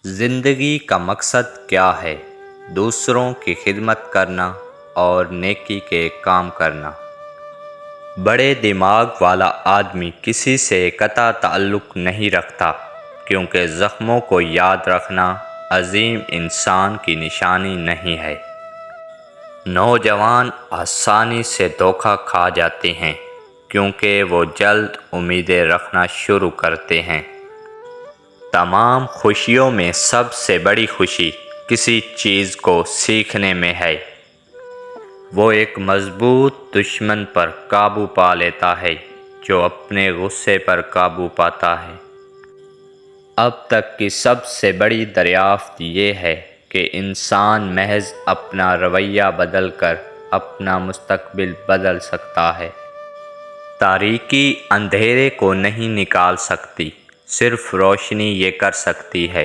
زندگی کا مقصد کیا ہے؟ دوسروں کی خدمت کرنا اور نیکی کے کام کرنا۔ بڑے دماغ والا آدمی کسی سے قطع تعلق نہیں رکھتا، کیونکہ زخموں کو یاد رکھنا عظیم انسان کی نشانی نہیں ہے۔ نوجوان آسانی سے دھوکہ کھا جاتے ہیں، کیونکہ وہ جلد امیدیں رکھنا شروع کرتے ہیں۔ تمام خوشیوں میں سب سے بڑی خوشی کسی چیز کو سیکھنے میں ہے۔ وہ ایک مضبوط دشمن پر قابو پا لیتا ہے جو اپنے غصے پر قابو پاتا ہے۔ اب تک کی سب سے بڑی دریافت یہ ہے کہ انسان محض اپنا رویہ بدل کر اپنا مستقبل بدل سکتا ہے۔ تاریکی اندھیرے کو نہیں نکال سکتی، صرف روشنی یہ کر سکتی ہے۔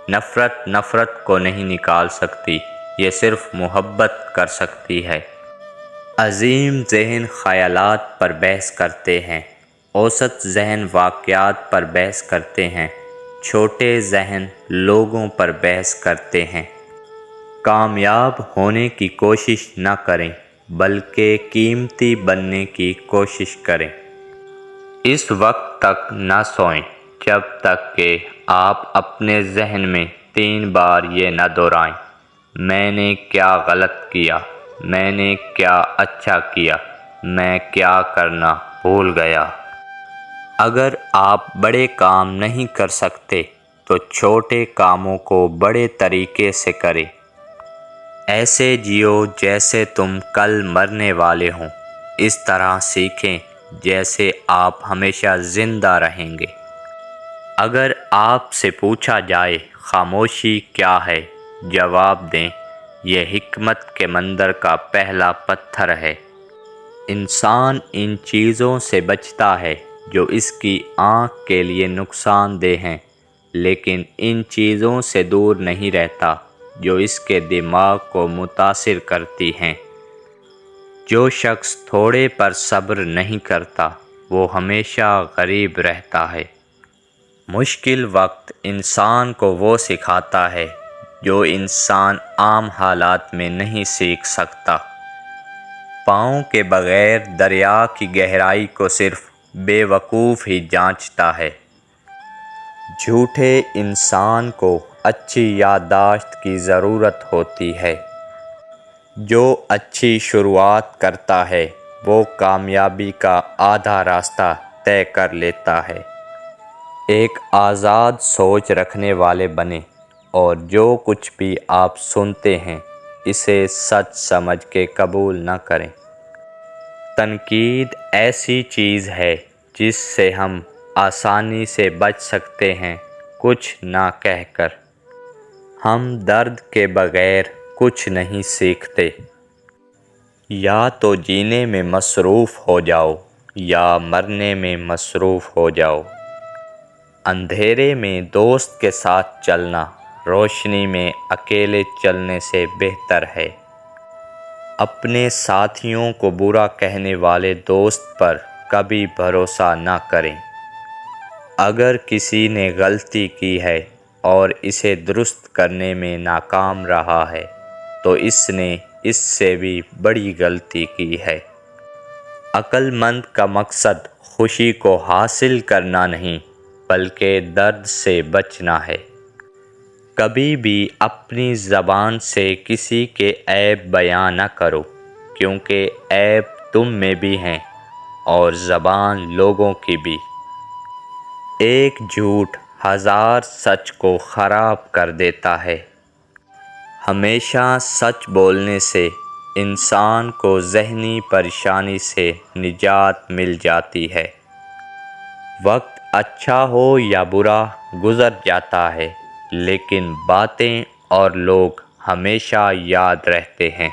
نفرت کو نہیں نکال سکتی، یہ صرف محبت کر سکتی ہے۔ عظیم ذہن خیالات پر بحث کرتے ہیں، اوسط ذہن واقعات پر بحث کرتے ہیں، چھوٹے ذہن لوگوں پر بحث کرتے ہیں۔ کامیاب ہونے کی کوشش نہ کریں، بلکہ قیمتی بننے کی کوشش کریں۔ اس وقت تک نہ سوئیں جب تک کہ آپ اپنے ذہن میں 3 بار یہ نہ دہرائیں: میں نے کیا غلط کیا، میں نے کیا اچھا کیا، میں کیا کرنا بھول گیا۔ اگر آپ بڑے کام نہیں کر سکتے تو چھوٹے کاموں کو بڑے طریقے سے کریں۔ ایسے جیو جیسے تم کل مرنے والے ہوں، اس طرح سیکھیں جیسے آپ ہمیشہ زندہ رہیں گے۔ اگر آپ سے پوچھا جائے خاموشی کیا ہے، جواب دیں: یہ حکمت کے مندر کا پہلا پتھر ہے۔ انسان ان چیزوں سے بچتا ہے جو اس کی آنکھ کے لیے نقصان دہ ہیں، لیکن ان چیزوں سے دور نہیں رہتا جو اس کے دماغ کو متاثر کرتی ہیں۔ جو شخص تھوڑے پر صبر نہیں کرتا، وہ ہمیشہ غریب رہتا ہے۔ مشکل وقت انسان کو وہ سکھاتا ہے جو انسان عام حالات میں نہیں سیکھ سکتا۔ پاؤں کے بغیر دریا کی گہرائی کو صرف بے وقوف ہی جانچتا ہے۔ جھوٹے انسان کو اچھی یادداشت کی ضرورت ہوتی ہے۔ جو اچھی شروعات کرتا ہے وہ کامیابی کا آدھا راستہ طے کر لیتا ہے۔ ایک آزاد سوچ رکھنے والے بنیں اور جو کچھ بھی آپ سنتے ہیں اسے سچ سمجھ کے قبول نہ کریں۔ تنقید ایسی چیز ہے جس سے ہم آسانی سے بچ سکتے ہیں، کچھ نہ کہہ کر۔ ہم درد کے بغیر کچھ نہیں سیکھتے۔ یا تو جینے میں مصروف ہو جاؤ یا مرنے میں مصروف ہو جاؤ۔ اندھیرے میں دوست کے ساتھ چلنا روشنی میں اکیلے چلنے سے بہتر ہے۔ اپنے ساتھیوں کو برا کہنے والے دوست پر کبھی بھروسہ نہ کریں۔ اگر کسی نے غلطی کی ہے اور اسے درست کرنے میں ناکام رہا ہے تو اس نے اس سے بھی بڑی غلطی کی ہے۔ عقل مند کا مقصد خوشی کو حاصل کرنا نہیں بلکہ درد سے بچنا ہے۔ کبھی بھی اپنی زبان سے کسی کے عیب بیان نہ کرو، کیونکہ عیب تم میں بھی ہیں اور زبان لوگوں کی بھی۔ ایک جھوٹ 1000 سچ کو خراب کر دیتا ہے۔ ہمیشہ سچ بولنے سے انسان کو ذہنی پریشانی سے نجات مل جاتی ہے۔ وقت اچھا ہو یا برا گزر جاتا ہے، لیکن باتیں اور لوگ ہمیشہ یاد رہتے ہیں۔